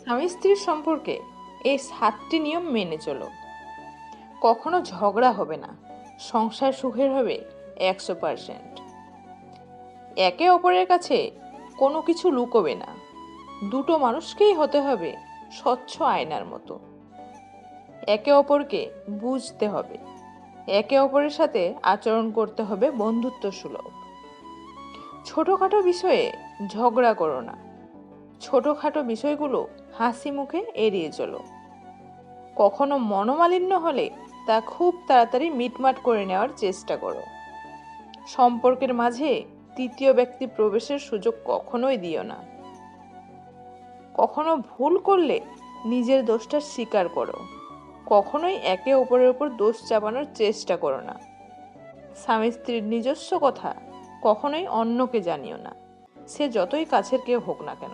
স্বামী স্ত্রীর সম্পর্কে এই 7টি নিয়ম মেনে চলো। কখনো ঝগড়া হবে না, সংসার সুখের হবে 100%। একে অপরের কাছে কোনো কিছু লুকোবে না, দুটো মানুষকেই হতে হবে স্বচ্ছ আয়নার মতো। একে অপরকে বুঝতে হবে, একে অপরের সাথে আচরণ করতে হবে বন্ধুত্ব সুলভ। ছোটখাটো বিষয়ে ঝগড়া করো না, ছোটখাটো বিষয়গুলো হাসি মুখে এড়িয়ে চলো। কখনো মনোমালিন্য হলে তা খুব তাড়াতাড়ি মিটমাট করে নেওয়ার চেষ্টা করো। সম্পর্কের মাঝে তৃতীয় ব্যক্তি প্রবেশের সুযোগ কখনোই দিও না। কখনো ভুল করলে নিজের দোষটা স্বীকার করো, কখনোই একে অপরের উপর দোষ চাপানোর চেষ্টা করো না। স্বামী স্ত্রীর নিজস্ব কথা কখনোই অন্যকে জানিও না, সে যতই কাছের কেউ হোক না কেন।